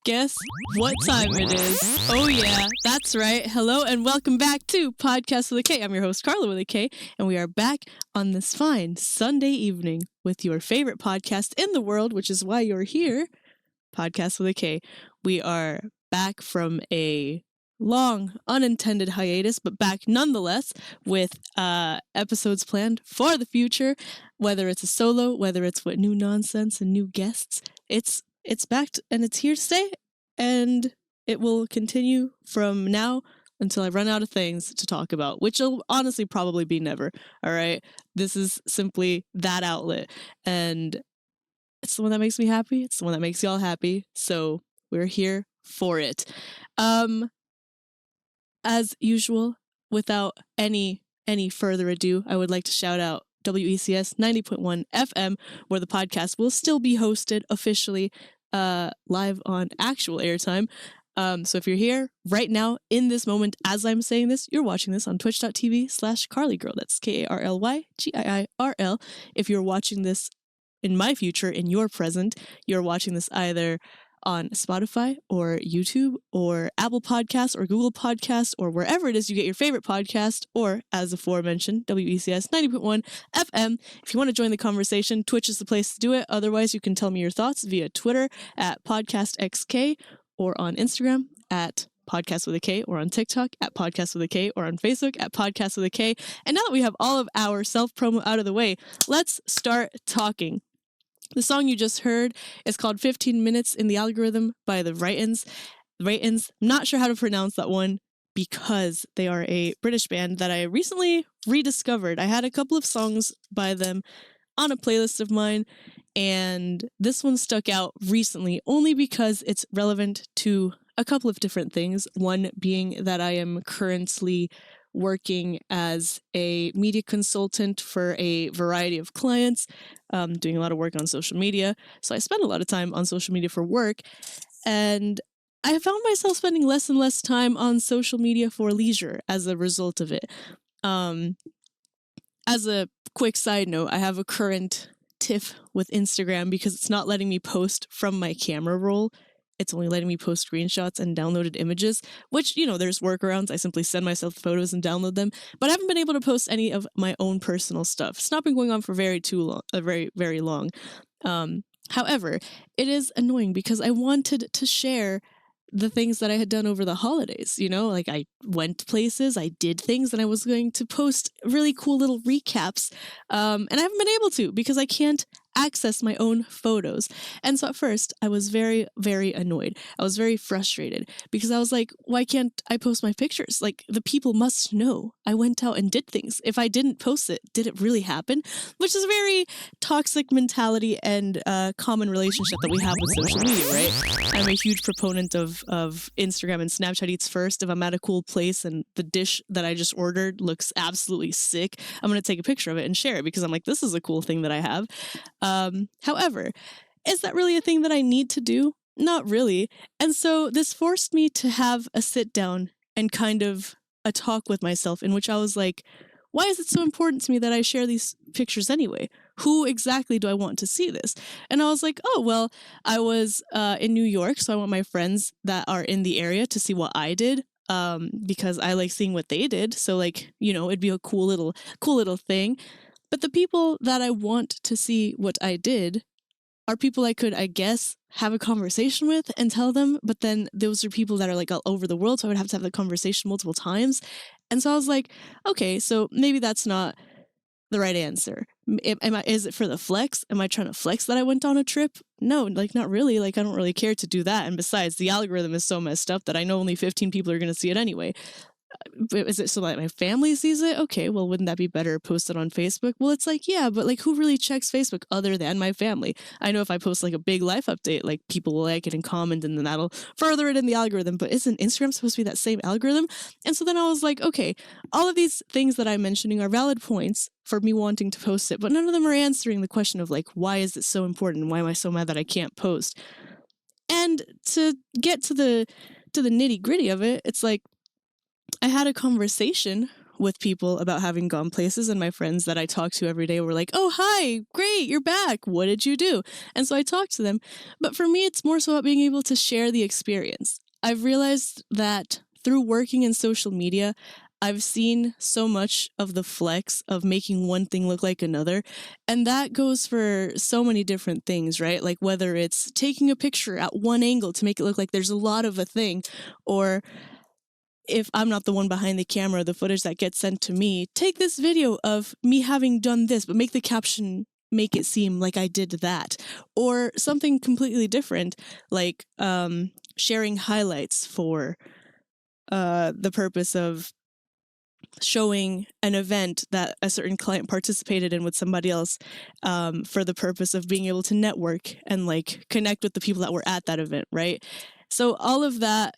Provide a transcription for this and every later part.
Guess what time it is? Oh yeah, that's right. Hello and welcome back to Podcast with a K. I'm your host, Karla with a K, and we are back on this fine Sunday evening with your favorite podcast in the world, which is why you're here, Podcast with a K. We are back from a long, unintended hiatus, but back nonetheless with episodes planned for the future, whether it's a solo, whether it's with new nonsense and new guests. It's back and it's here to stay, and it will continue from now until I run out of things to talk about, which will honestly probably be never. All right. This is simply that outlet, and it's the one that makes me happy. It's the one that makes y'all happy. So we're here for it. As usual, without any further ado, I would like to shout out WECS 90.1 FM, where the podcast will still be hosted officially live on actual airtime. So if you're here right now in this moment as I'm saying this, you're watching this on twitch.tv/KarlyGirl. That's KarlyGiirl. If you're watching this in my future, in your present, you're watching this either on Spotify or YouTube or Apple Podcasts or Google Podcasts or wherever it is you get your favorite podcast, or as aforementioned, WECS 90.1 FM. If you want to join the conversation, Twitch is the place to do it. Otherwise, you can tell me your thoughts via Twitter at podcastxk, or on Instagram at podcast with a K, or on TikTok at podcast with a K, or on Facebook at podcast with a K. And now that we have all of our self-promo out of the way, let's start talking. The song you just heard is called 15 Minutes in the Algorithm by the Reytons. I'm not sure how to pronounce that one because they are a British band that I recently rediscovered. I had a couple of songs by them on a playlist of mine, and this one stuck out recently only because it's relevant to a couple of different things. One being that I am currently working as a media consultant for a variety of clients, doing a lot of work on social media. So I spend a lot of time on social media for work, and I found myself spending less and less time on social media for leisure as a result of it. As a quick side note, I have a current tiff with Instagram because it's not letting me post from my camera roll. It's only letting me post screenshots and downloaded images, which, there's workarounds. I simply send myself photos and download them, but I haven't been able to post any of my own personal stuff. It's not been going on for very long. However, it is annoying because I wanted to share the things that I had done over the holidays, like I went places, I did things, and I was going to post really cool little recaps, and I haven't been able to because I can't access my own photos. And so at first I was very, very annoyed. I was very frustrated because I was like, why can't I post my pictures? Like, the people must know I went out and did things. If I didn't post it, did it really happen? Which is a very toxic mentality and common relationship that we have with social media, right? I'm a huge proponent of Instagram and Snapchat eats first. If I'm at a cool place and the dish that I just ordered looks absolutely sick, I'm going to take a picture of it and share it because I'm like, this is a cool thing that I have. However, is that really a thing that I need to do? Not really. And so this forced me to have a sit down and kind of a talk with myself in which I was like, why is it so important to me that I share these pictures anyway? Who exactly do I want to see this? And I was like, oh, well, I was in New York, so I want my friends that are in the area to see what I did. Because I like seeing what they did. So it'd be a cool little thing. But the people that I want to see what I did are people I could, I guess, have a conversation with and tell them. But then those are people that are like all over the world. So I would have to have the conversation multiple times. And so I was like, okay, so maybe that's not the right answer. Is it for the flex? Am I trying to flex that I went on a trip? No, not really. I don't really care to do that. And besides, the algorithm is so messed up that I know only 15 people are going to see it anyway. Is it so that my family sees it? Okay, well, wouldn't that be better posted on Facebook? Well, it's like, yeah, but who really checks Facebook other than my family? I know if I post a big life update, people will like it and comment, and then that'll further it in the algorithm. But isn't Instagram supposed to be that same algorithm? And so then I was like, okay, all of these things that I'm mentioning are valid points for me wanting to post it, but none of them are answering the question of why is it so important? Why am I so mad that I can't post? And to get to the nitty gritty of it, it's I had a conversation with people about having gone places, and my friends that I talk to every day were like, oh, hi, great, you're back. What did you do? And so I talked to them. But for me, it's more so about being able to share the experience. I've realized that through working in social media, I've seen so much of the flex of making one thing look like another. And that goes for so many different things, right? Like whether it's taking a picture at one angle to make it look like there's a lot of a thing, or if I'm not the one behind the camera, the footage that gets sent to me, take this video of me having done this, but make the caption make it seem like I did that. Or something completely different, like sharing highlights for the purpose of showing an event that a certain client participated in with somebody else, for the purpose of being able to network and like connect with the people that were at that event, right? So all of that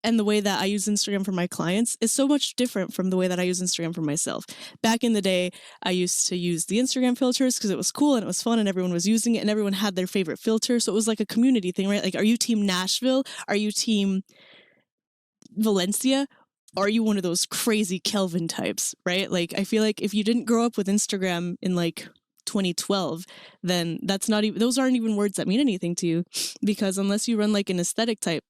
and the way that I use Instagram for my clients is so much different from the way that I use Instagram for myself. Back in the day, I used to use the Instagram filters because it was cool and it was fun and everyone was using it and everyone had their favorite filter. So it was like a community thing, right? Like, are you team Nashville? Are you team Valencia? Are you one of those crazy Kelvin types, right? Like, I feel like if you didn't grow up with Instagram in like 2012, then that's not even, those aren't even words that mean anything to you, because unless you run like an aesthetic type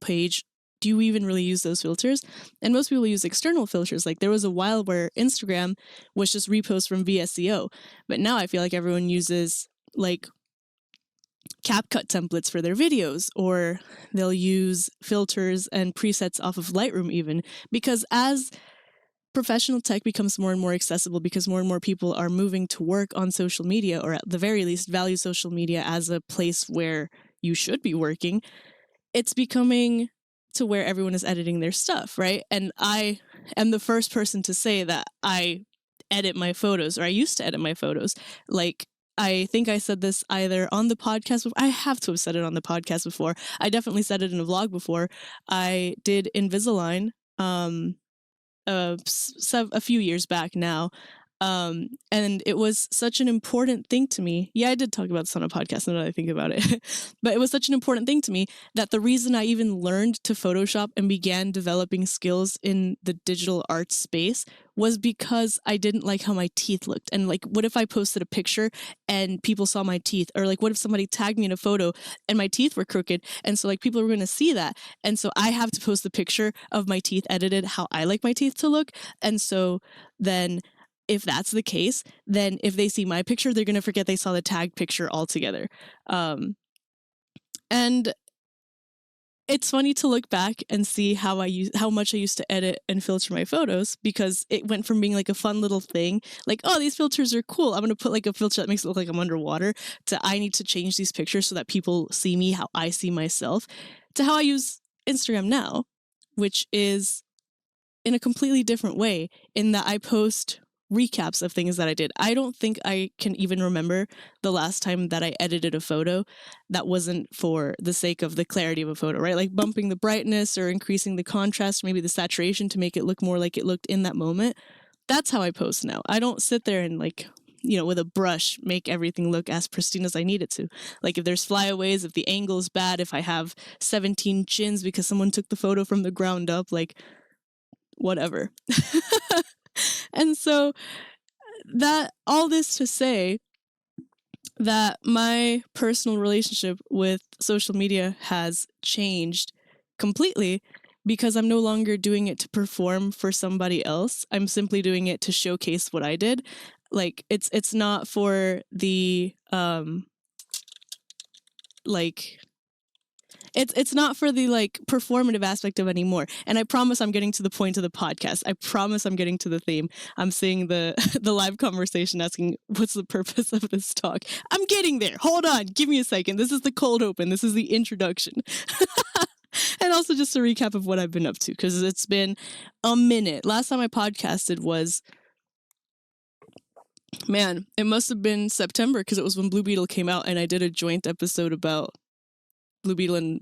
page, do you even really use those filters? And most people use external filters. Like there was a while where Instagram was just reposts from VSCO, but now I feel like everyone uses like CapCut templates for their videos, or they'll use filters and presets off of Lightroom even, because as professional tech becomes more and more accessible, because more and more people are moving to work on social media, or at the very least value social media as a place where you should be working, it's becoming to where everyone is editing their stuff, right? And I am the first person to say that I edit my photos, or I used to edit my photos. Like, I think I said this either on the podcast before. I have to have said it on the podcast before. I definitely said it in a vlog before. I did Invisalign a few years back now. And it was such an important thing to me. Yeah, I did talk about this on a podcast now that I think about it. But it was such an important thing to me that the reason I even learned to Photoshop and began developing skills in the digital art space was because I didn't like how my teeth looked. And like, what if I posted a picture and people saw my teeth? Or like, what if somebody tagged me in a photo and my teeth were crooked? And so like people were going to see that. And so I have to post the picture of my teeth edited how I like my teeth to look. And so then if that's the case, then if they see my picture, they're going to forget they saw the tagged picture altogether. And it's funny to look back and see how much I used to edit and filter my photos, because it went from being like a fun little thing, like, oh, these filters are cool, I'm going to put like a filter that makes it look like I'm underwater, to I need to change these pictures so that people see me how I see myself, to how I use Instagram now, which is in a completely different way, in that I post recaps of things that I did. I don't think I can even remember the last time that I edited a photo that wasn't for the sake of the clarity of a photo, right? Like bumping the brightness or increasing the contrast, maybe the saturation to make it look more like it looked in that moment. That's how I post now. I don't sit there and like, you know, with a brush, make everything look as pristine as I need it to. Like if there's flyaways, if the angle is bad, if I have 17 chins because someone took the photo from the ground up, like whatever. And so that all this to say that my personal relationship with social media has changed completely, because I'm no longer doing it to perform for somebody else. I'm simply doing it to showcase what I did. Like it's not for the It's not for the like performative aspect of anymore. And I promise I'm getting to the point of the podcast. I promise I'm getting to the theme. I'm seeing the live conversation asking, what's the purpose of this talk? I'm getting there. Hold on. Give me a second. This is the cold open. This is the introduction. And also just a recap of what I've been up to, because it's been a minute. Last time I podcasted was, man, it must have been September, because it was when Blue Beetle came out and I did a joint episode about Blue Beetle and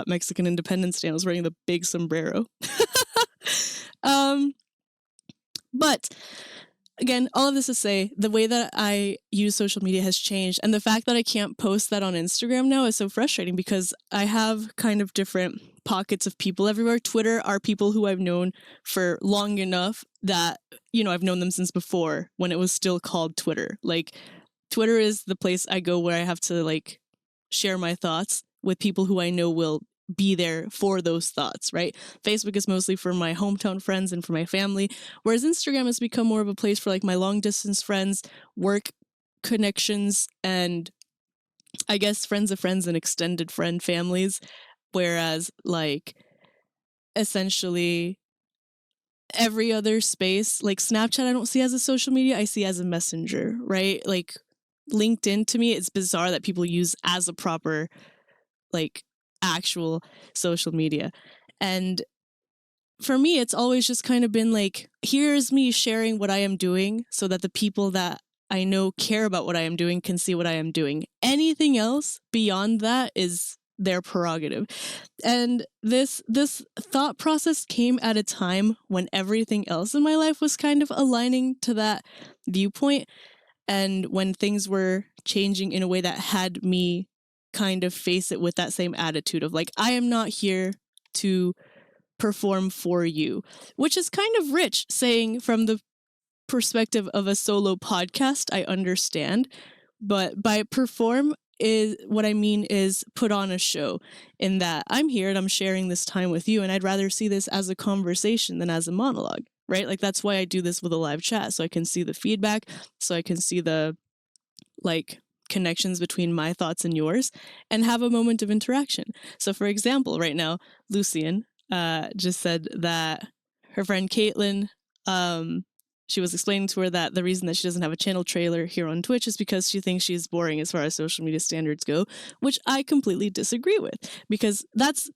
Mexican Independence Day. I was wearing the big sombrero. But again, all of this to say, the way that I use social media has changed. And the fact that I can't post that on Instagram now is so frustrating because I have kind of different pockets of people everywhere. Twitter are people who I've known for long enough that, I've known them since before when it was still called Twitter. Like, Twitter is the place I go where I have to, like, share my thoughts with people who I know will be there for those thoughts, right? Facebook is mostly for my hometown friends and for my family, whereas Instagram has become more of a place for like my long distance friends, work connections, and I guess friends of friends and extended friend families. Whereas like essentially every other space, like Snapchat, I don't see as a social media, I see as a messenger, right? Like LinkedIn, to me, it's bizarre that people use as a proper like actual social media. And for me, it's always just kind of been like, here's me sharing what I am doing so that the people that I know care about what I am doing can see what I am doing. Anything else beyond that is their prerogative. And this thought process came at a time when everything else in my life was kind of aligning to that viewpoint, and when things were changing in a way that had me kind of face it with that same attitude of like, I am not here to perform for you, which is kind of rich saying from the perspective of a solo podcast. I understand, but by perform is what I mean is put on a show, in that I'm here and I'm sharing this time with you, and I'd rather see this as a conversation than as a monologue, right? Like that's why I do this with a live chat, so I can see the feedback, so I can see the like connections between my thoughts and yours and have a moment of interaction. So for example, right now, Lucian just said that her friend Caitlin, she was explaining to her that the reason that she doesn't have a channel trailer here on Twitch is because she thinks she's boring as far as social media standards go, which I completely disagree with, because that's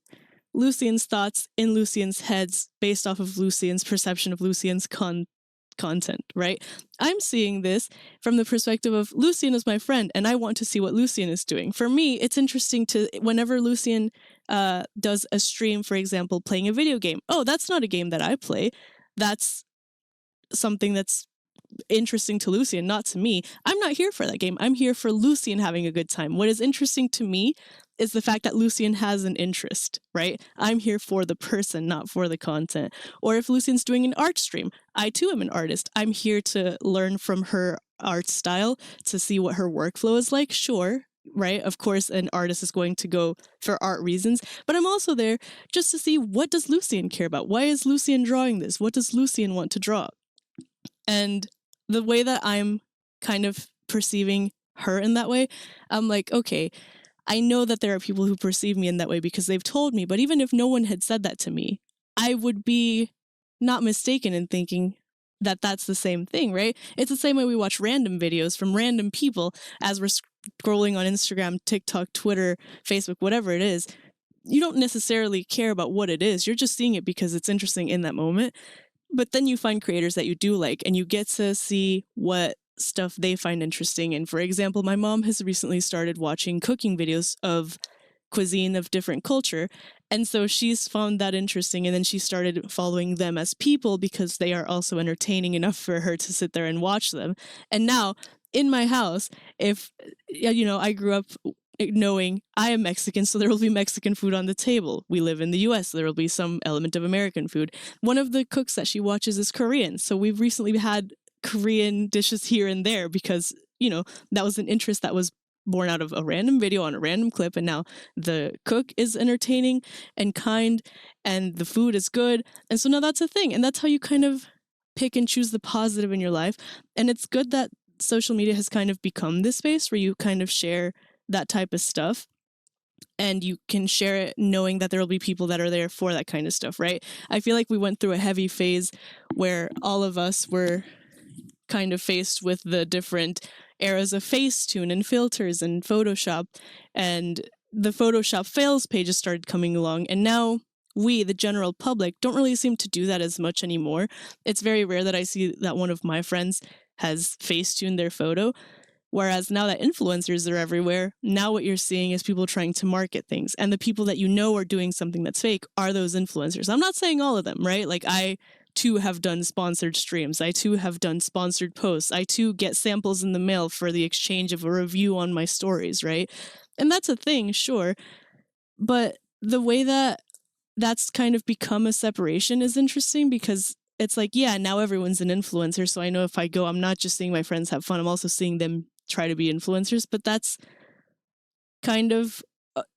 Lucian's thoughts in Lucian's heads based off of Lucian's perception of Lucian's content, right? I'm seeing this from the perspective of Lucian is my friend and I want to see what Lucian is doing. For me, it's interesting to, whenever Lucian does a stream, for example, playing a video game. Oh, that's not a game that I play. That's something that's interesting to Lucian, not to me. I'm not here for that game. I'm here for Lucian having a good time. What is interesting to me is the fact that Lucian has an interest, right? I'm here for the person, not for the content. Or if Lucian's doing an art stream, I too am an artist. I'm here to learn from her art style, to see what her workflow is like. Sure, right? Of course, an artist is going to go for art reasons, but I'm also there just to see, what does Lucian care about? Why is Lucian drawing this? What does Lucian want to draw? And the way that I'm kind of perceiving her in that way, I'm like, okay, I know that there are people who perceive me in that way because they've told me, but even if no one had said that to me, I would be not mistaken in thinking that that's the same thing, right? It's the same way we watch random videos from random people as we're scrolling on Instagram, TikTok, Twitter, Facebook, whatever it is. You don't necessarily care about what it is. You're just seeing it because it's interesting in that moment. But then you find creators that you do like, and you get to see what stuff they find interesting. And for example, my mom has recently started watching cooking videos of cuisine of different culture. And so she's found that interesting. And then she started following them as people because they are also entertaining enough for her to sit there and watch them. And now in my house, if, I grew up knowing I am Mexican, so there will be Mexican food on the table. We live in the US, so there will be some element of American food. One of the cooks that she watches is Korean. So we've recently had Korean dishes here and there because, that was an interest that was born out of a random video on a random clip. And now the cook is entertaining and kind and the food is good. And so now that's a thing. And that's how you kind of pick and choose the positive in your life. And it's good that social media has kind of become this space where you kind of share that type of stuff, and you can share it knowing that there will be people that are there for that kind of stuff, right? I feel like we went through a heavy phase where all of us were kind of faced with the different eras of Facetune and filters and Photoshop, and the Photoshop fails pages started coming along, and now we, the general public, don't really seem to do that as much anymore. It's very rare that I see that one of my friends has Facetuned their photo. Whereas now that influencers are everywhere, now what you're seeing is people trying to market things. And the people that you know are doing something that's fake are those influencers. I'm not saying all of them, right? Like I too have done sponsored streams. I too have done sponsored posts. I too get samples in the mail for the exchange of a review on my stories, right? And that's a thing, sure. But the way that that's kind of become a separation is interesting, because it's like, yeah, now everyone's an influencer. So I know if I go, I'm not just seeing my friends have fun, I'm also seeing them try to be influencers. But that's kind of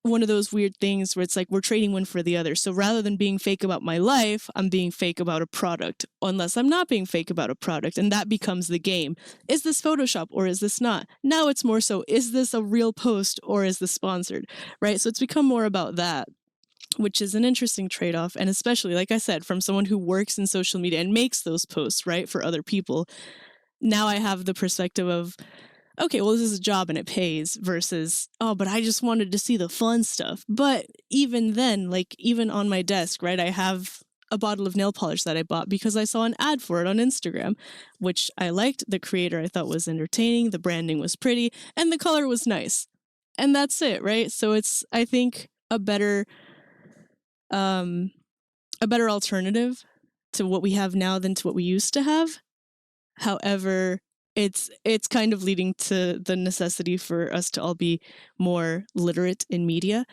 one of those weird things where it's like we're trading one for the other. So rather than being fake about my life, I'm being fake about a product, unless I'm not being fake about a product. And that becomes the game. Is this Photoshop or is this not? Now it's more so, is this a real post or is this sponsored, right? So it's become more about that, which is an interesting trade-off. And especially, like I said, from someone who works in social media and makes those posts, right, for other people, now I have the perspective of, okay, well, this is a job and it pays, versus, oh, but I just wanted to see the fun stuff. But even then, like, even on my desk, right, I have a bottle of nail polish that I bought because I saw an ad for it on Instagram, which I liked. The creator I thought was entertaining, the branding was pretty, and the color was nice. And that's it, right? So it's, I think, a better alternative to what we have now than to what we used to have. However, it's kind of leading to the necessity for us to all be more literate in media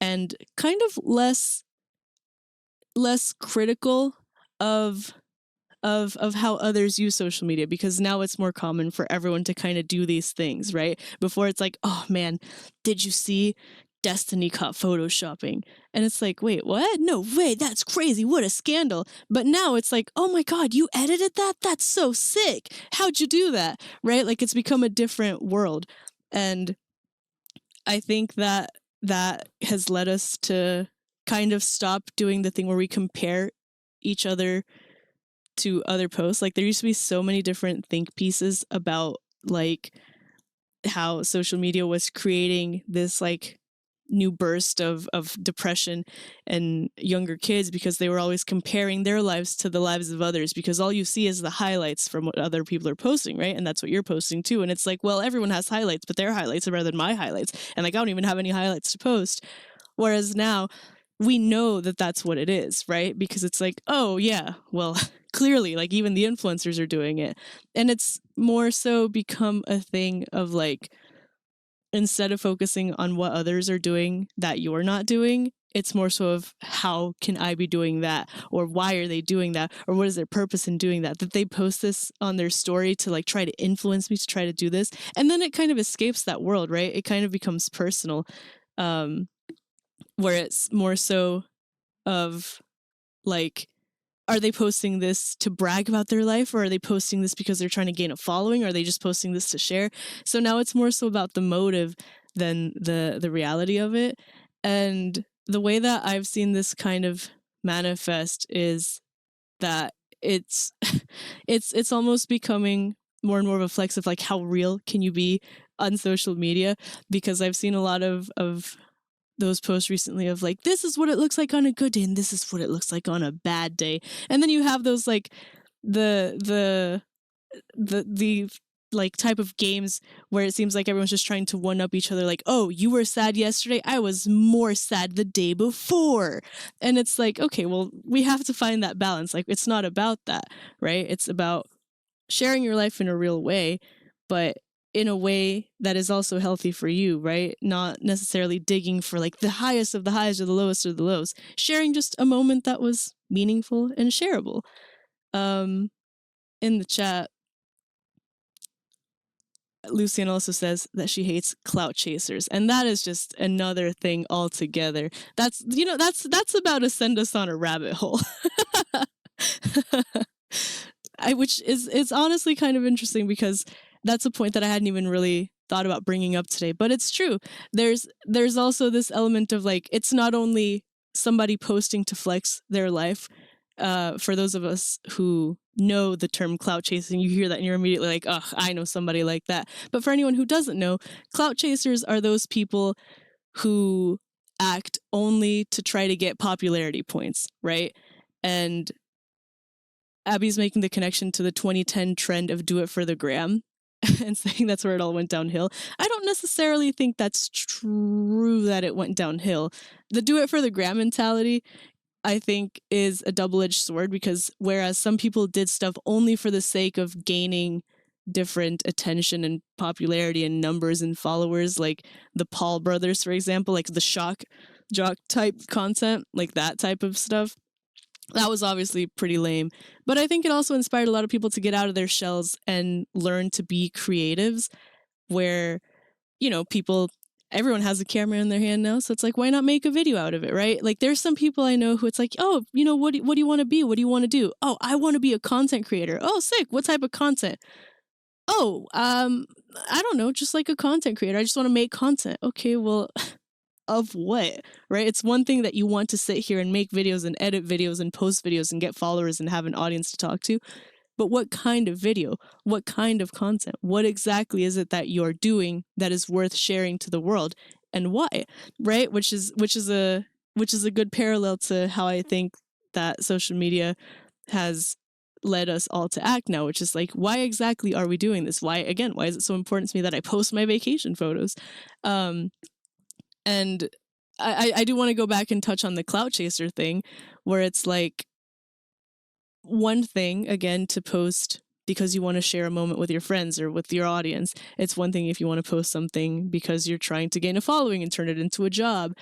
and kind of less critical of how others use social media, because now it's more common for everyone to kind of do these things, right? Before it's like, oh man, did you see Destiny caught photoshopping? And it's like, wait, what? No way, that's crazy, what a scandal. But now it's like, oh my god, you edited that? That's so sick. How'd you do that? Right? Like, it's become a different world. And I think that has led us to kind of stop doing the thing where we compare each other to other posts. Like, there used to be so many different think pieces about like how social media was creating this like new burst of depression and younger kids, because they were always comparing their lives to the lives of others, because all you see is the highlights from what other people are posting, right? And that's what you're posting too. And it's like, well, everyone has highlights, but their highlights are better than my highlights. And like, I don't even have any highlights to post. Whereas now we know that that's what it is, right? Because it's like, oh yeah, well, clearly, like, even the influencers are doing it. And it's more so become a thing of like, instead of focusing on what others are doing that you're not doing, it's more so of how can I be doing that? Or why are they doing that? Or what is their purpose in doing that? That they post this on their story to like try to influence me to try to do this. And then it kind of escapes that world, right? It kind of becomes personal, where it's more so of like, are they posting this to brag about their life, or are they posting this because they're trying to gain a following? Or are they just posting this to share? So now it's more so about the motive than the reality of it. And the way that I've seen this kind of manifest is that it's it's almost becoming more and more of a flex of like, how real can you be on social media? Because I've seen a lot of those posts recently of like, this is what it looks like on a good day and this is what it looks like on a bad day. And then you have those like the like type of games where it seems like everyone's just trying to one up each other, like, oh, you were sad yesterday, I was more sad the day before. And it's like, okay, well, we have to find that balance. Like, it's not about that, right? It's about sharing your life in a real way, but in a way that is also healthy for you, right? Not necessarily digging for like the highest of the highs or the lowest of the lows. Sharing just a moment that was meaningful and shareable. In the chat, Luciana also says that she hates clout chasers, and that is just another thing altogether. That's, you know, that's about to send us on a rabbit hole. Which is honestly kind of interesting, because that's a point that I hadn't even really thought about bringing up today, but it's true. There's also this element of like, it's not only somebody posting to flex their life. For those of us who know the term clout chasing, you hear that and you're immediately like, oh, I know somebody like that. But for anyone who doesn't know, clout chasers are those people who act only to try to get popularity points, right? And Abby's making the connection to the 2010 trend of do it for the gram and saying that's where it all went downhill. I don't necessarily think that's true that it went downhill. The do it for the gram mentality I think is a double-edged sword, because whereas some people did stuff only for the sake of gaining different attention and popularity and numbers and followers, like the Paul brothers, for example, like the shock jock type content, like that type of stuff, that was obviously pretty lame. But I think it also inspired a lot of people to get out of their shells and learn to be creatives, where, you know, everyone has a camera in their hand now, so it's like, why not make a video out of it, right? Like, there's some people I know who it's like, oh, you know, what do you want to be? What do you want to do? Oh, I want to be a content creator. Oh, sick. What type of content? Oh, I don't know, just like a content creator. I just want to make content. Okay, well, of what, right? It's one thing that you want to sit here and make videos and edit videos and post videos and get followers and have an audience to talk to. But what kind of video? What kind of content? What exactly is it that you're doing that is worth sharing to the world, and why? Right? Which is a good parallel to how I think that social media has led us all to act now, which is like, why exactly are we doing this? Why is it so important to me that I post my vacation photos? And I do want to go back and touch on the clout chaser thing, where it's like, one thing, again, to post because you want to share a moment with your friends or with your audience. It's one thing if you want to post something because you're trying to gain a following and turn it into a job.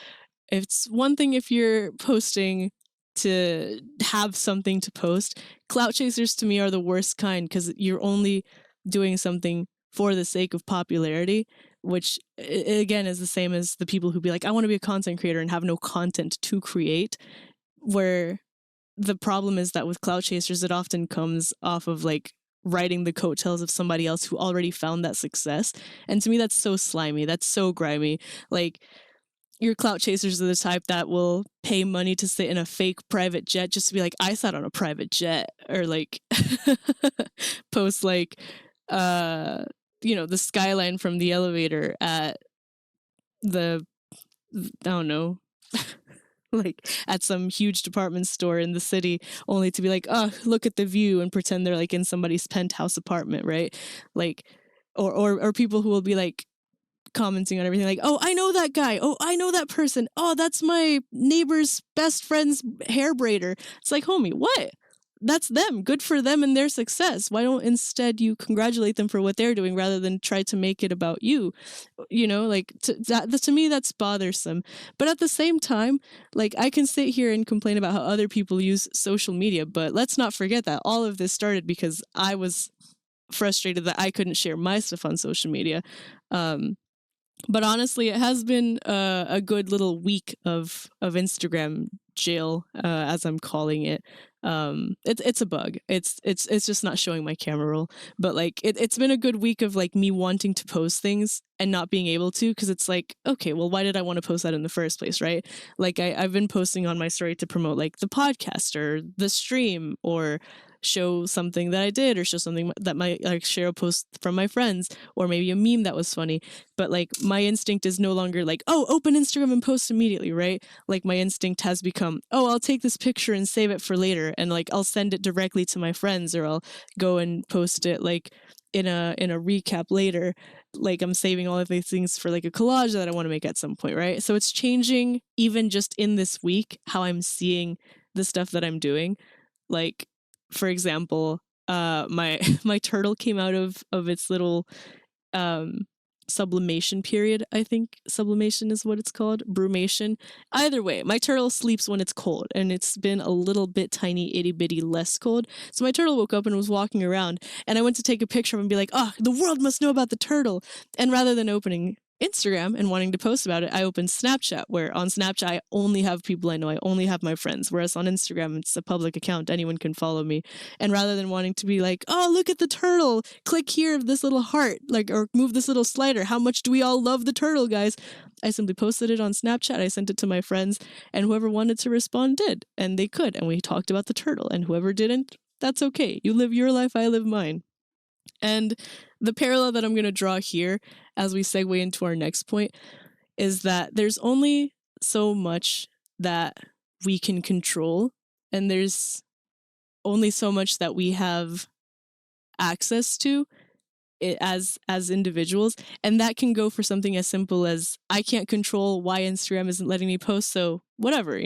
It's one thing if you're posting to have something to post. Clout chasers to me are the worst kind, because you're only doing something for the sake of popularity, which again is the same as the people who be like, I want to be a content creator and have no content to create, where the problem is that with clout chasers, it often comes off of like riding the coattails of somebody else who already found that success. And to me, that's so slimy. That's so grimy. Like, your clout chasers are the type that will pay money to sit in a fake private jet just to be like, I sat on a private jet, or like post like, you know, the skyline from the elevator at the, I don't know, like at some huge department store in the city, only to be like, oh, look at the view, and pretend they're like in somebody's penthouse apartment, right? Like, or people who will be like commenting on everything, like, oh, I know that guy, oh, I know that person, oh, that's my neighbor's best friend's hair braider. It's like, homie, what? That's them. Good for them and their success. Why don't instead you congratulate them for what they're doing rather than try to make it about you? You know, like, to me, that's bothersome. But at the same time, like, I can sit here and complain about how other people use social media, but let's not forget that all of this started because I was frustrated that I couldn't share my stuff on social media. But honestly, it has been a good little week of Instagram jail, as I'm calling it. It's a bug. It's just not showing my camera roll. But like, it's been a good week of like me wanting to post things and not being able to, because it's like, okay, well, why did I want to post that in the first place, right? Like, I've been posting on my story to promote like the podcast or the stream, or show something that I did, or show something that like share a post from my friends, or maybe a meme that was funny. But like, my instinct is no longer like, oh, open Instagram and post immediately, right? Like, my instinct has become, oh, I'll take this picture and save it for later, and like I'll send it directly to my friends, or I'll go and post it like in a recap later. Like, I'm saving all of these things for like a collage that I want to make at some point, right? So it's changing, even just in this week, how I'm seeing the stuff that I'm doing. Like, for example, my my turtle came out of its little sublimation period. I think sublimation is what it's called. Brumation. Either way, my turtle sleeps when it's cold, and it's been a little bit tiny itty bitty less cold. So my turtle woke up and was walking around, and I went to take a picture of him and be like, oh, the world must know about the turtle. And rather than opening Instagram and wanting to post about it, I opened Snapchat, where on Snapchat I only have people I know, I only have my friends, whereas on Instagram it's a public account, anyone can follow me. And rather than wanting to be like, oh, look at the turtle, click here, this little heart, like, or move this little slider, how much do we all love the turtle, guys, I simply posted it on Snapchat, I sent it to my friends, and whoever wanted to respond did, and they could, and we talked about the turtle, and whoever didn't, that's okay. You live your life, I live mine. And the parallel that I'm going to draw here as we segue into our next point is that there's only so much that we can control, and there's only so much that we have access to. as individuals, and that can go for something as simple as I can't control why Instagram isn't letting me post, so whatever,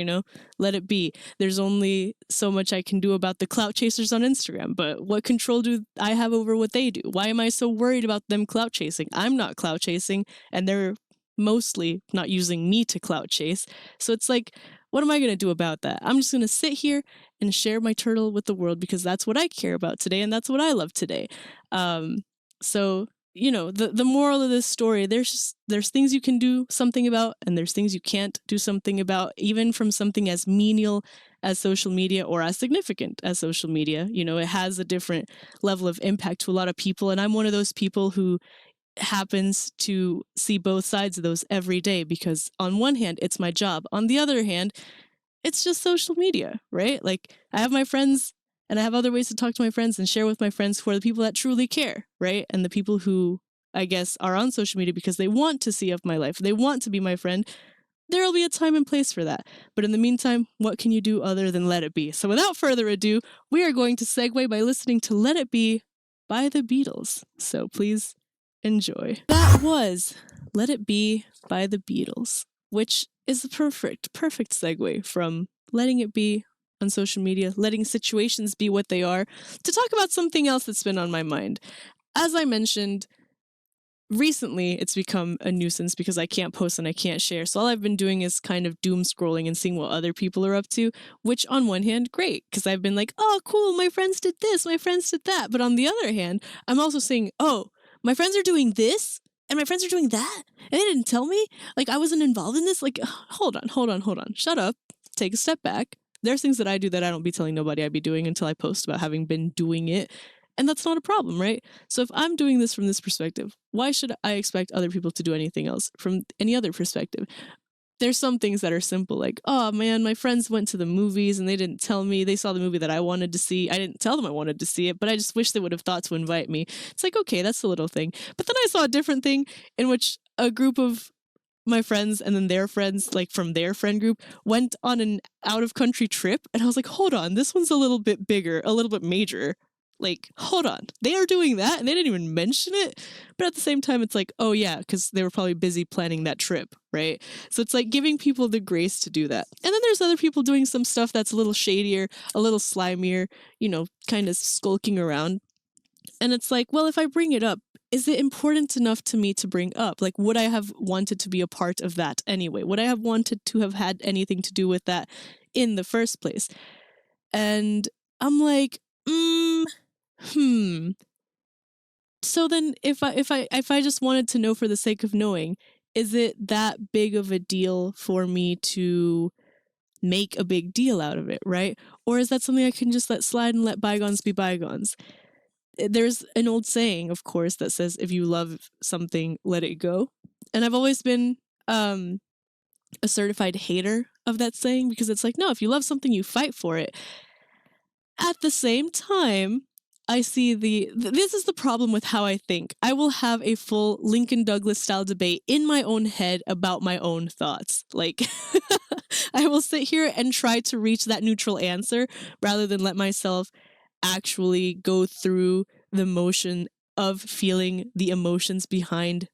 let it be. There's only so much I can do about the clout chasers on Instagram, but what control do I have over what they do? Why am I so worried about them clout chasing? I'm not clout chasing, and they're mostly not using me to clout chase. So it's like, what am I going to do about that? I'm just going to sit here and share my turtle with the world because that's what I care about today and that's what I love today. So, the moral of this story, there's things you can do something about and there's things you can't do something about, even from something as menial as social media or as significant as social media. It has a different level of impact to a lot of people. And I'm one of those people who happens to see both sides of those every day because on one hand, it's my job. On the other hand, it's just social media, right? Like I have my friends and I have other ways to talk to my friends and share with my friends who are the people that truly care, right? And the people who I guess are on social media because they want to see of my life. They want to be my friend. There'll be a time and place for that. But in the meantime, what can you do other than let it be? So without further ado, we are going to segue by listening to Let It Be by the Beatles. So please enjoy. That was Let It Be by the Beatles, which is the perfect segue from letting it be on social media, letting situations be what they are, to talk about something else that's been on my mind. As I mentioned, recently it's become a nuisance because I can't post and I can't share. So all I've been doing is kind of doom scrolling and seeing what other people are up to, which on one hand, great, because I've been like, oh, cool, my friends did this, my friends did that. But on the other hand, I'm also saying, oh, my friends are doing this and my friends are doing that and they didn't tell me. Like I wasn't involved in this. Like, hold on. Shut up. Take a step back. There's things that I do that I don't be telling nobody I'd be doing until I post about having been doing it. And that's not a problem, right? So if I'm doing this from this perspective, why should I expect other people to do anything else from any other perspective? There's some things that are simple, like, oh man, my friends went to the movies and they didn't tell me. They saw the movie that I wanted to see. I didn't tell them I wanted to see it, but I just wish they would have thought to invite me. It's like, okay, that's a little thing. But then I saw a different thing in which a group of my friends and then their friends, like from their friend group, went on an out-of-country trip. And I was like, hold on, this one's a little bit bigger, a little bit major. Like, hold on, they are doing that and they didn't even mention it. But at the same time, it's like, oh yeah, because they were probably busy planning that trip, right? So it's like giving people the grace to do that. And then there's other people doing some stuff that's a little shadier, a little slimier, kind of skulking around. And it's like, well, if I bring it up, is it important enough to me to bring up? Like, would I have wanted to be a part of that anyway? Would I have wanted to have had anything to do with that in the first place? And I'm like, So then if I just wanted to know for the sake of knowing, is it that big of a deal for me to make a big deal out of it, right? Or is that something I can just let slide and let bygones be bygones? There's an old saying, of course, that says, if you love something, let it go. And I've always been a certified hater of that saying because it's like, no, if you love something, you fight for it. At the same time, I see this is the problem with how I think. I will have a full Lincoln Douglas style debate in my own head about my own thoughts. Like, I will sit here and try to reach that neutral answer rather than let myself actually go through the motion of feeling the emotions behind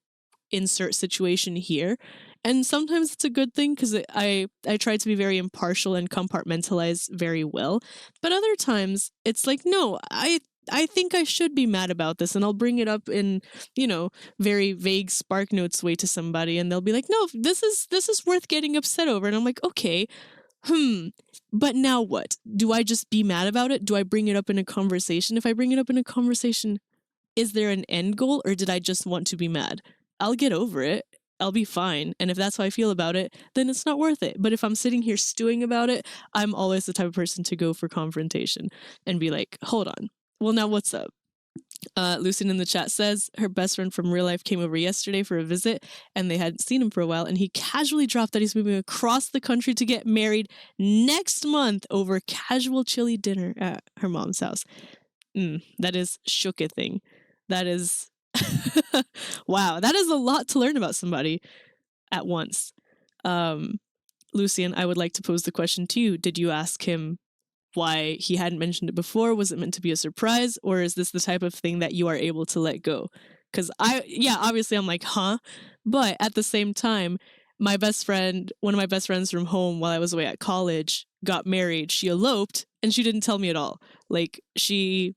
insert situation here. And sometimes it's a good thing because I try to be very impartial and compartmentalize very well. But other times it's like, no, I think I should be mad about this, and I'll bring it up in, very vague Spark Notes way to somebody, and they'll be like, no, this is worth getting upset over. And I'm like, okay, but now what? Do I just be mad about it? Do I bring it up in a conversation? If I bring it up in a conversation, is there an end goal, or did I just want to be mad? I'll get over it. I'll be fine. And if that's how I feel about it, then it's not worth it. But if I'm sitting here stewing about it, I'm always the type of person to go for confrontation and be like, hold on. Well, now what's up? Lucian in the chat says her best friend from real life came over yesterday for a visit and they hadn't seen him for a while, and he casually dropped that he's moving across the country to get married next month over casual chili dinner at her mom's house. That is shook a thing. That is wow, that is a lot to learn about somebody at once. Lucian, I would like to pose the question to you. Did you ask him why he hadn't mentioned it before. Was it meant to be a surprise, or is this the type of thing that you are able to let go? Because obviously I'm like, huh? But at the same time, my best friend, one of my best friends from home while I was away at college, got married. She eloped and she didn't tell me at all. Like, she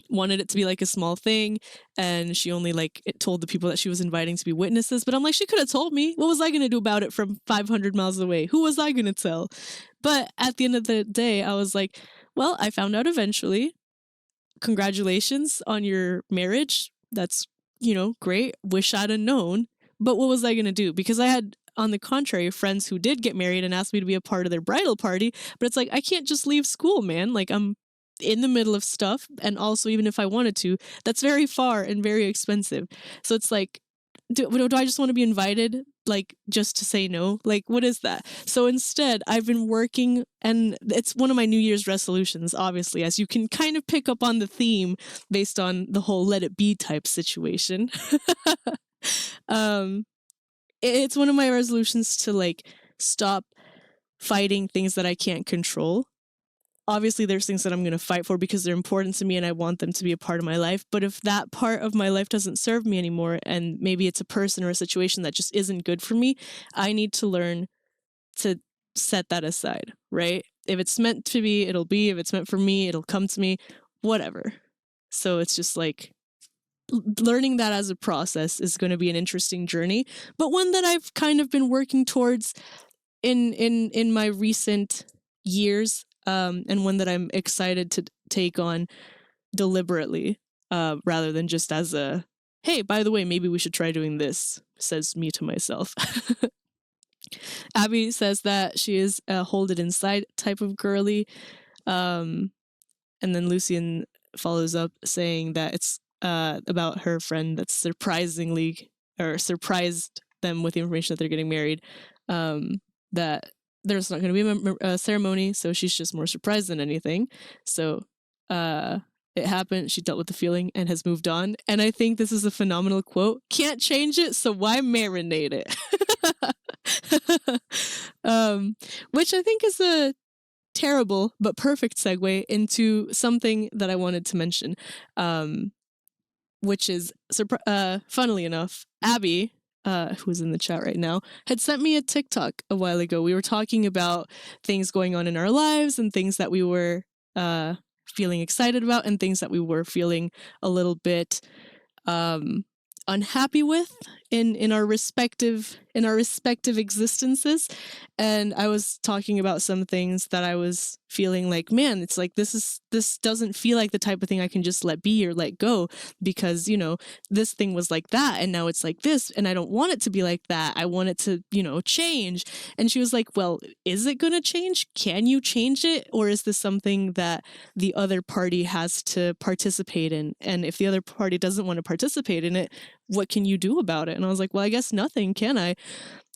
wanted it to be like a small thing, and she only like told the people that she was inviting to be witnesses. But I'm like, she could have told me. What was I going to do about it from 500 miles away? Who was I going to tell? But at the end of the day, I was like, well, I found out eventually. Congratulations on your marriage. That's, great. Wish I'd have known. But what was I going to do? Because I had, on the contrary, friends who did get married and asked me to be a part of their bridal party. But it's like, I can't just leave school, man. Like, I'm in the middle of stuff. And also, even if I wanted to, that's very far and very expensive. So it's like, do I just want to be invited, like, just to say no? Like, what is that? So instead, I've been working, and it's one of my New Year's resolutions, obviously, as you can kind of pick up on the theme based on the whole let it be type situation. It's one of my resolutions to, like, stop fighting things that I can't control. Obviously, there's things that I'm going to fight for because they're important to me and I want them to be a part of my life. But if that part of my life doesn't serve me anymore, and maybe it's a person or a situation that just isn't good for me, I need to learn to set that aside, right? If it's meant to be, it'll be. If it's meant for me, it'll come to me, whatever. So it's just like, learning that as a process is going to be an interesting journey, but one that I've kind of been working towards in my recent years. And one that I'm excited to take on deliberately, rather than just as a, hey, by the way, maybe we should try doing this, says me to myself. Abby says that she is a hold it inside type of girly. And then Lucian follows up saying that it's about her friend that surprised them with the information that they're getting married, that there's not going to be a ceremony, so she's just more surprised than anything. So it happened, she dealt with the feeling and has moved on. And I think this is a phenomenal quote. Can't change it, so why marinate it? Which I think is a terrible but perfect segue into something that I wanted to mention, which is, funnily enough, Abby, who's in the chat right now, had sent me a TikTok a while ago. We were talking about things going on in our lives and things that we were feeling excited about and things that we were feeling a little bit unhappy with in our respective existences. And I was talking about some things that I was feeling like, man, it's like this doesn't feel like the type of thing I can just let be or let go, because this thing was like that and now it's like this, and I don't want it to be like that. I want it to change. And she was like, well, is it gonna change? Can you change it? Or is this something that the other party has to participate in? And if the other party doesn't want to participate in it, what can you do about it? And I was like, well, I guess nothing, can I?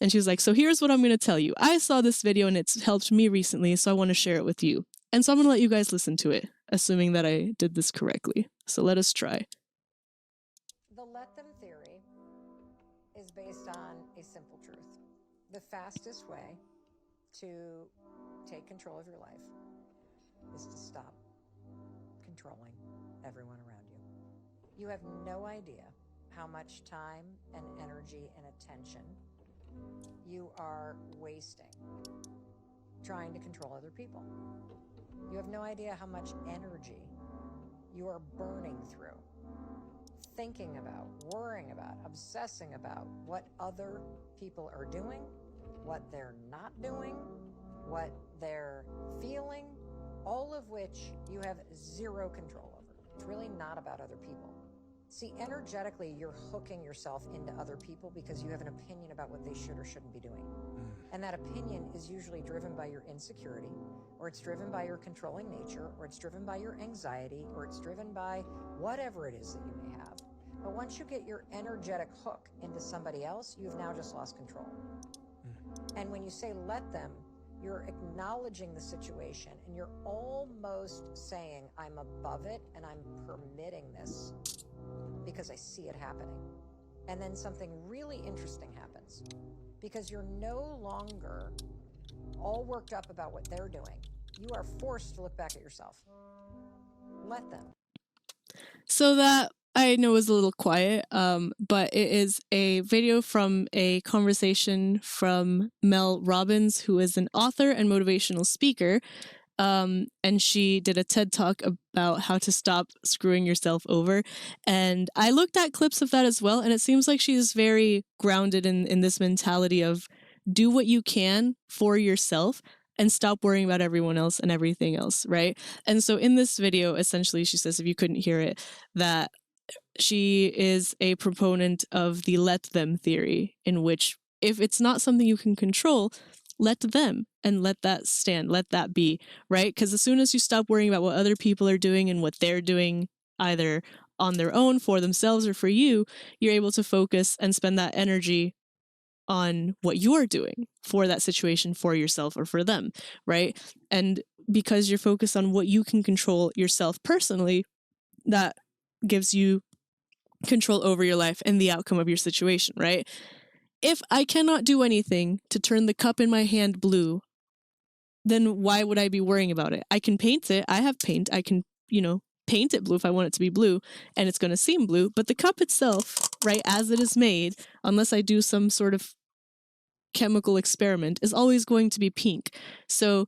And she was like, so here's what I'm going to tell you. I saw this video and it's helped me recently, so I want to share it with you. And so I'm going to let you guys listen to it, assuming that I did this correctly. So let us try. The let them theory is based on a simple truth. The fastest way to take control of your life is to stop controlling everyone around you. You have no idea how much time and energy and attention you are wasting trying to control other people. You have no idea how much energy you are burning through thinking about, worrying about, obsessing about what other people are doing, what they're not doing, what they're feeling, all of which you have zero control over. It's really not about other people. See, energetically, you're hooking yourself into other people because you have an opinion about what they should or shouldn't be doing. And that opinion is usually driven by your insecurity, or it's driven by your controlling nature, or it's driven by your anxiety, or it's driven by whatever it is that you may have. But once you get your energetic hook into somebody else, you've now just lost control. And when you say let them, you're acknowledging the situation and you're almost saying, I'm above it and I'm permitting this because I see it happening. And then something really interesting happens because you're no longer all worked up about what they're doing. You are forced to look back at yourself. Let them. So that I know is a little quiet, but it is a video from a conversation from Mel Robbins, who is an author and motivational speaker. And she did a TED Talk about how to stop screwing yourself over. And I looked at clips of that as well, and it seems like she's very grounded in this mentality of do what you can for yourself and stop worrying about everyone else and everything else, right? And so in this video, essentially, she says, if you couldn't hear it, that she is a proponent of the let them theory, in which if it's not something you can control, let them and let that stand, let that be, right? Because as soon as you stop worrying about what other people are doing and what they're doing, either on their own, for themselves, or for you, you're able to focus and spend that energy on what you're doing for that situation, for yourself or for them, right? And because you're focused on what you can control yourself personally, that gives you control over your life and the outcome of your situation, right? If I cannot do anything to turn the cup in my hand blue, then why would I be worrying about it? I can paint it. I have paint. I can, paint it blue if I want it to be blue, and it's going to seem blue. But the cup itself, right, as it is made, unless I do some sort of chemical experiment, is always going to be pink. So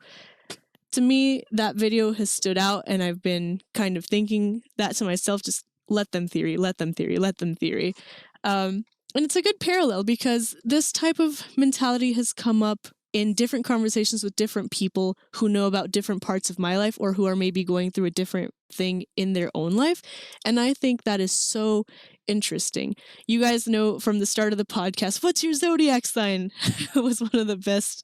to me, that video has stood out, and I've been kind of thinking that to myself, just let them theory, let them theory, let them theory. And it's a good parallel because this type of mentality has come up in different conversations with different people who know about different parts of my life or who are maybe going through a different thing in their own life. And I think that is so interesting. You guys know from the start of the podcast, what's your zodiac sign? It was one of the best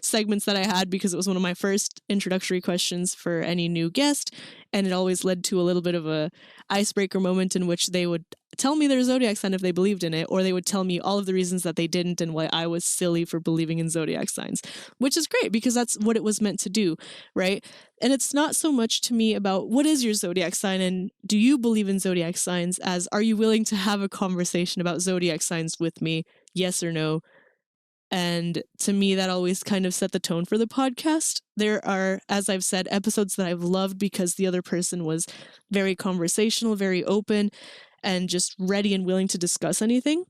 segments that I had because it was one of my first introductory questions for any new guest. And it always led to a little bit of a icebreaker moment in which they would tell me their zodiac sign if they believed in it, or they would tell me all of the reasons that they didn't and why I was silly for believing in zodiac signs, which is great because that's what it was meant to do, right? And it's not so much to me about what is your zodiac sign and do you believe in zodiac signs as are you willing to have a conversation about zodiac signs with me, yes or no? And to me, that always kind of set the tone for the podcast. There are, as I've said, episodes that I've loved because the other person was very conversational, very open, and just ready and willing to discuss anything.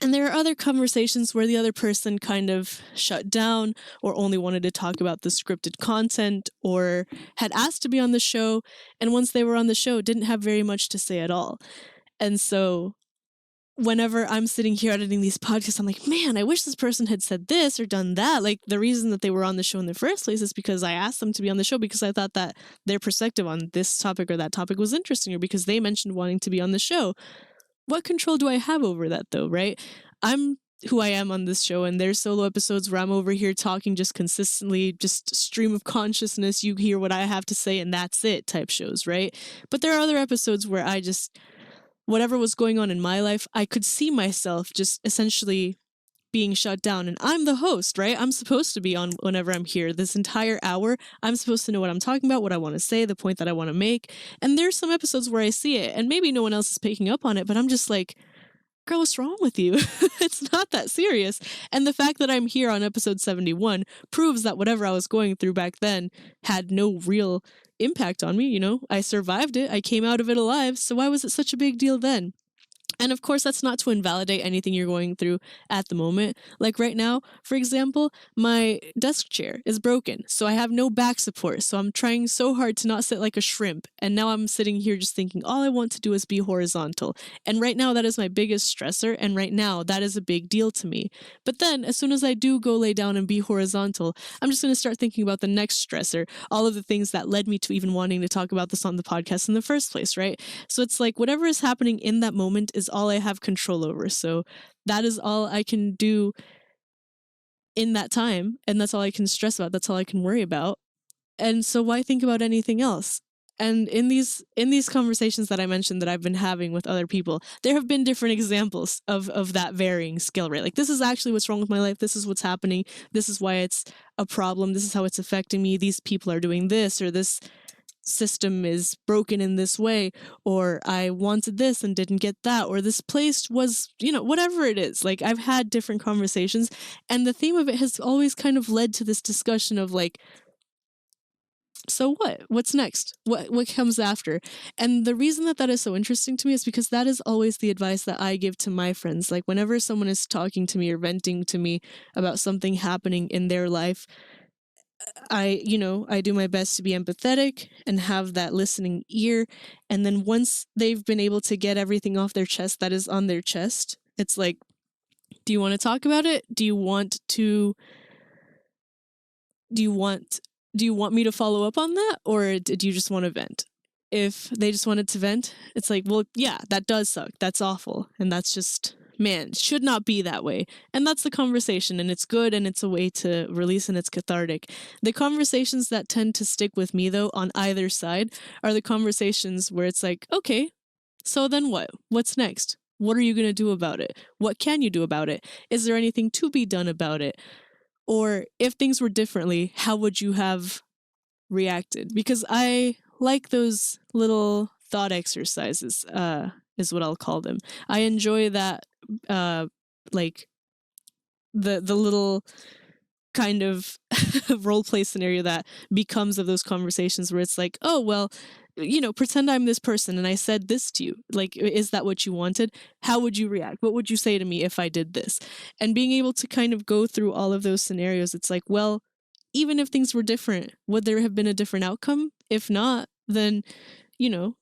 And there are other conversations where the other person kind of shut down or only wanted to talk about the scripted content or had asked to be on the show. And once they were on the show, didn't have very much to say at all. And so whenever I'm sitting here editing these podcasts, I'm like, man, I wish this person had said this or done that. Like the reason that they were on the show in the first place is because I asked them to be on the show because I thought that their perspective on this topic or that topic was interesting or because they mentioned wanting to be on the show. What control do I have over that though, right? I'm who I am on this show and there's solo episodes where I'm over here talking just consistently, just stream of consciousness. You hear what I have to say and that's it type shows, right? But there are other episodes where I just whatever was going on in my life, I could see myself just essentially being shut down. And I'm the host, right? I'm supposed to be on whenever I'm here. This entire hour, I'm supposed to know what I'm talking about, what I want to say, the point that I want to make. And there's some episodes where I see it, and maybe no one else is picking up on it, but I'm just like, girl, what's wrong with you? It's not that serious. And the fact that I'm here on episode 71 proves that whatever I was going through back then had no real impact on me. I survived it. I came out of it alive. So why was it such a big deal then? And of course, that's not to invalidate anything you're going through at the moment. Like right now, for example, my desk chair is broken, so I have no back support. So I'm trying so hard to not sit like a shrimp. And now I'm sitting here just thinking, all I want to do is be horizontal. And right now, that is my biggest stressor. And right now, that is a big deal to me. But then as soon as I do go lay down and be horizontal, I'm just going to start thinking about the next stressor, all of the things that led me to even wanting to talk about this on the podcast in the first place, right? So it's like whatever is happening in that moment is all I have control over. So that is all I can do in that time. And that's all I can stress about. That's all I can worry about. And so why think about anything else? And in these conversations that I mentioned that I've been having with other people, there have been different examples of that varying scale rate. Like, this is actually what's wrong with my life. This is what's happening. This is why it's a problem. This is how it's affecting me. These people are doing this, or this system is broken in this way, or I wanted this and didn't get that, or this place was, whatever it is. Like, I've had different conversations, and the theme of it has always kind of led to this discussion of like, so what? What's next? What comes after? And the reason that is so interesting to me is because that is always the advice that I give to my friends. Like whenever someone is talking to me or venting to me about something happening in their life, I do my best to be empathetic and have that listening ear. And then once they've been able to get everything off their chest that is on their chest, it's like, do you want to talk about it? Do you want me to follow up on that? Or do you just want to vent? If they just wanted to vent, it's like, well, yeah, that does suck. That's awful. And that's just, man, it should not be that way. And that's the conversation, and it's good, and it's a way to release, and it's cathartic. The conversations that tend to stick with me, though, on either side, are the conversations where it's like, okay, so then what? What's next? What are you going to do about it? What can you do about it? Is there anything to be done about it? Or if things were differently, how would you have reacted? Because I like those little thought exercises, is what I'll call them. I enjoy that, like the little kind of role play scenario that becomes of those conversations where it's like, oh, well, pretend I'm this person and I said this to you. Like, is that what you wanted? How would you react? What would you say to me if I did this? And being able to kind of go through all of those scenarios, it's like, well, even if things were different, would there have been a different outcome? If not, then,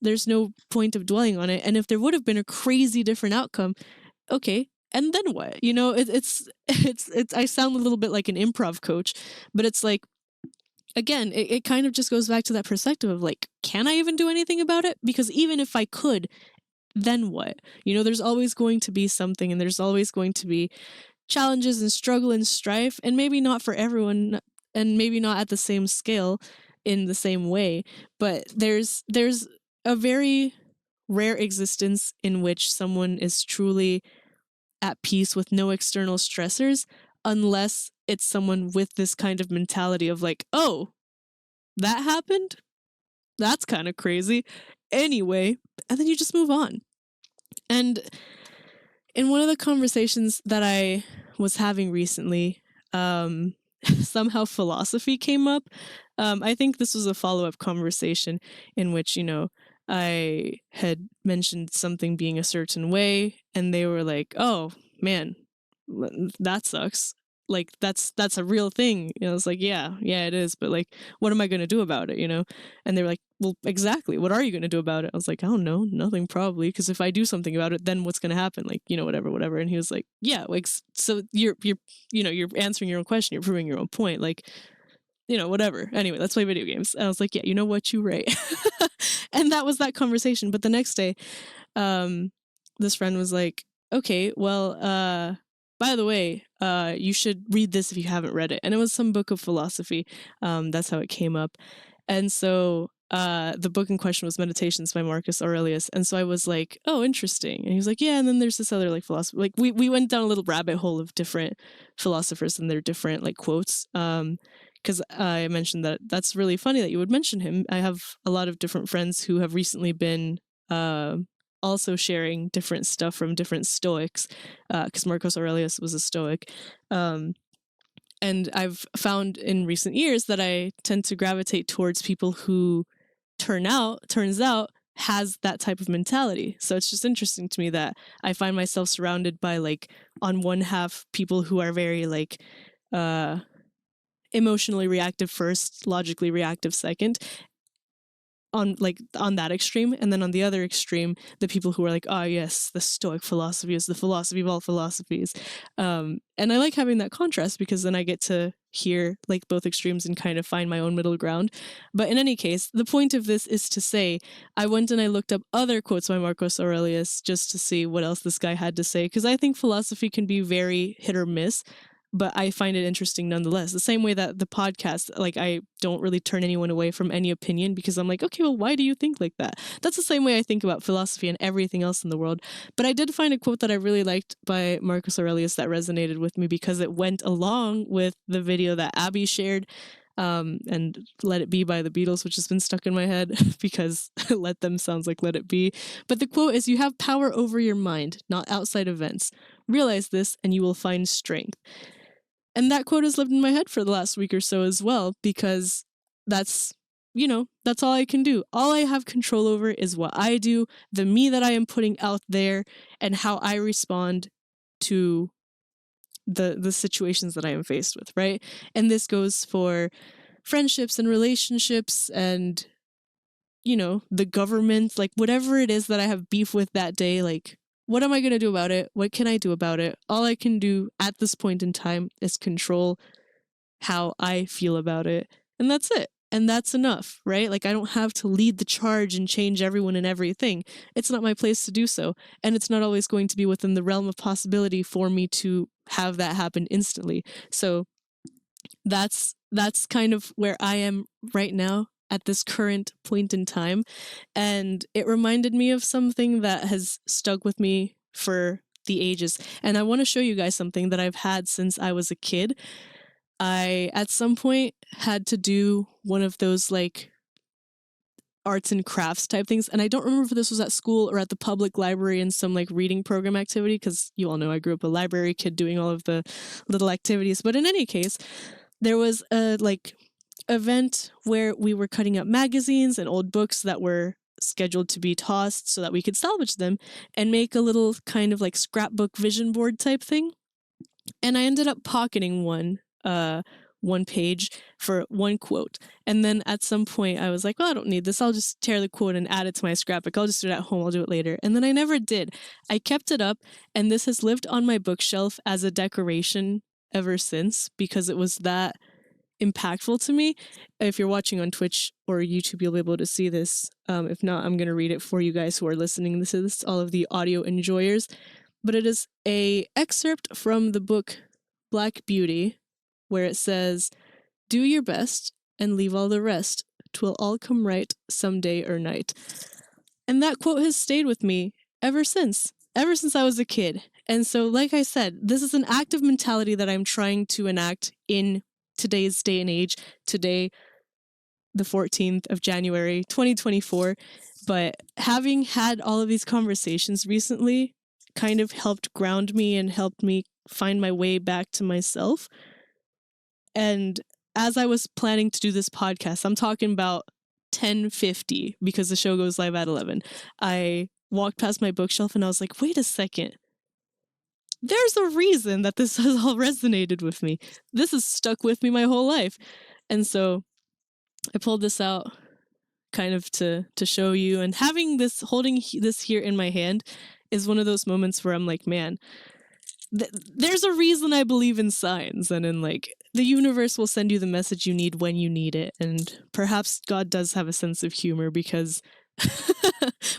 there's no point of dwelling on it. And if there would have been a crazy different outcome, okay, and then what? It's I sound a little bit like an improv coach, but it's like, again, it kind of just goes back to that perspective of like, can I even do anything about it? Because even if I could, then what? There's always going to be something, and there's always going to be challenges and struggle and strife, and maybe not for everyone, and maybe not at the same scale in the same way, but there's a very rare existence in which someone is truly at peace with no external stressors, unless it's someone with this kind of mentality of like, oh, that happened? That's kind of crazy. Anyway, and then you just move on. And in one of the conversations that I was having recently, somehow philosophy came up. I think this was a follow-up conversation in which, I had mentioned something being a certain way, and they were like, oh, man, that sucks. Like, that's a real thing. I was like, yeah, it is. But like, what am I going to do about it? And they were like, well, exactly. What are you going to do about it? I was like, I don't know, nothing probably. Because if I do something about it, then what's going to happen? Like, whatever. And he was like, yeah, like, so you're answering your own question. You're proving your own point. Like, whatever. Anyway, let's play video games. And I was like, yeah, you know what? You're right. And that was that conversation. But the next day, this friend was like, okay, well, by the way, you should read this if you haven't read it. And it was some book of philosophy. That's how it came up. And so the book in question was Meditations by Marcus Aurelius. And so I was like, oh, interesting. And he was like, yeah, and then there's this other like philosopher. Like we went down a little rabbit hole of different philosophers and their different like quotes. Because I mentioned that that's really funny that you would mention him. I have a lot of different friends who have recently been also sharing different stuff from different Stoics, because Marcus Aurelius was a Stoic. And I've found in recent years that I tend to gravitate towards people who turns out, has that type of mentality. So it's just interesting to me that I find myself surrounded by, like, on one half, people who are very, like, emotionally reactive first, logically reactive second, on that extreme, and then on the other extreme, the people who are like, oh yes, the Stoic philosophy is the philosophy of all philosophies. And I like having that contrast, because then I get to hear like both extremes and kind of find my own middle ground. But in any case, the point of this is to say, I went and I looked up other quotes by Marcus Aurelius just to see what else this guy had to say, because I think philosophy can be very hit or miss, but I find it interesting nonetheless. The same way that the podcast, like, I don't really turn anyone away from any opinion, because I'm like, okay, well, why do you think like that? That's the same way I think about philosophy and everything else in the world. But I did find a quote that I really liked by Marcus Aurelius that resonated with me, because it went along with the video that Abby shared, and Let It Be by the Beatles, which has been stuck in my head because Let Them sounds like Let It Be. But the quote is, you have power over your mind, not outside events. Realize this and you will find strength. And that quote has lived in my head for the last week or so as well, because that's, that's all I can do. All I have control over is what I do, the me that I am putting out there, and how I respond to the situations that I am faced with, right? And this goes for friendships and relationships and, the government, like whatever it is that I have beef with that day, like, what am I going to do about it? What can I do about it? All I can do at this point in time is control how I feel about it. And that's it. And that's enough, right? Like, I don't have to lead the charge and change everyone and everything. It's not my place to do so. And it's not always going to be within the realm of possibility for me to have that happen instantly. So that's kind of where I am right now at this current point in time. And it reminded me of something that has stuck with me for the ages. And I want to show you guys something that I've had since I was a kid. I, at some point, had to do one of those, like, arts and crafts type things. And I don't remember if this was at school or at the public library in some, like, reading program activity, because you all know I grew up a library kid doing all of the little activities. But in any case, there was a, like, event where we were cutting up magazines and old books that were scheduled to be tossed so that we could salvage them and make a little kind of, like, scrapbook vision board type thing. And I ended up pocketing one page for one quote. And then at some point I was like, well, I don't need this. I'll just tear the quote and add it to my scrapbook. I'll just do it at home. I'll do it later. And then I never did. I kept it up, and this has lived on my bookshelf as a decoration ever since, because it was that impactful to me. If you're watching on Twitch or YouTube, you'll be able to see this. If not, I'm going to read it for you guys who are listening to this, all of the audio enjoyers. But it is a excerpt from the book Black Beauty, where it says, "Do your best and leave all the rest. 'Twill all come right some day or night." And that quote has stayed with me ever since I was a kid. And so, like I said, this is an active mentality that I'm trying to enact in today's day and age, today, the 14th of January, 2024. But having had all of these conversations recently kind of helped ground me and helped me find my way back to myself. And as I was planning to do this podcast, I'm talking about 10:50 because the show goes live at 11. I walked past my bookshelf and I was like, wait a second. There's a reason that this has all resonated with me. This has stuck with me my whole life. And so I pulled this out kind of to show you. And holding this here in my hand is one of those moments where I'm like, man, there's a reason I believe in signs and in, like, the universe will send you the message you need when you need it. And perhaps God does have a sense of humor, because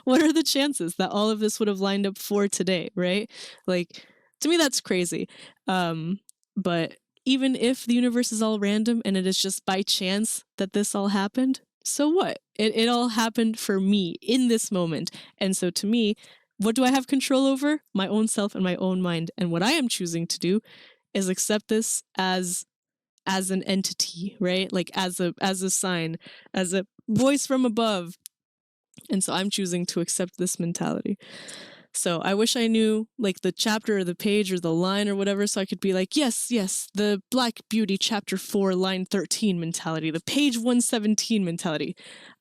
what are the chances that all of this would have lined up for today, right? Like, to me, that's crazy. But even if the universe is all random and it is just by chance that this all happened, so what? It all happened for me in this moment. And so to me, what do I have control over? My own self and my own mind. And what I am choosing to do is accept this as an entity, right? Like as a sign, as a voice from above. And so I'm choosing to accept this mentality. So I wish I knew, like, the chapter or the page or the line or whatever, so I could be like, yes, the Black Beauty chapter 4, line 13 mentality, the page 117 mentality.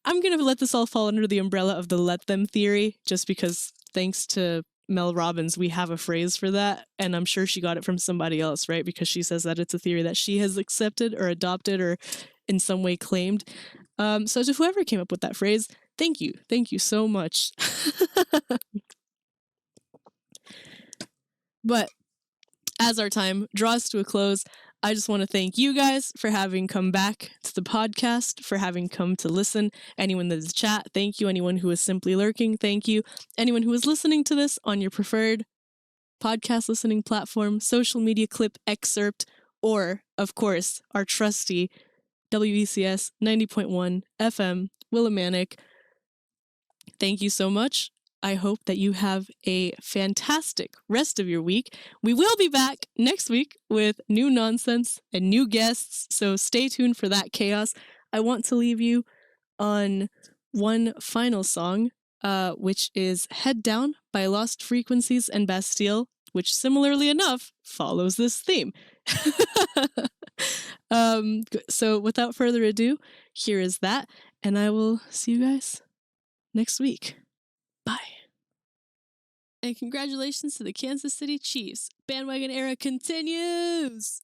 I'm going to let this all fall under the umbrella of the let them theory, just because thanks to Mel Robbins, we have a phrase for that. And I'm sure she got it from somebody else, right? Because she says that it's a theory that she has accepted or adopted or in some way claimed. So to whoever came up with that phrase, thank you. Thank you so much. But as our time draws to a close, I just want to thank you guys for having come back to the podcast, for having come to listen. Anyone that is chat, thank you. Anyone who is simply lurking, thank you. Anyone who is listening to this on your preferred podcast listening platform, social media clip, excerpt, or, of course, our trusty WBCS 90.1 FM, Willimantic. Thank you so much. I hope that you have a fantastic rest of your week. We will be back next week with new nonsense and new guests, so stay tuned for that chaos. I want to leave you on one final song, which is Head Down by Lost Frequencies and Bastille, which similarly enough follows this theme. So without further ado, here is that. And I will see you guys next week. Bye. And congratulations to the Kansas City Chiefs. Bandwagon era continues.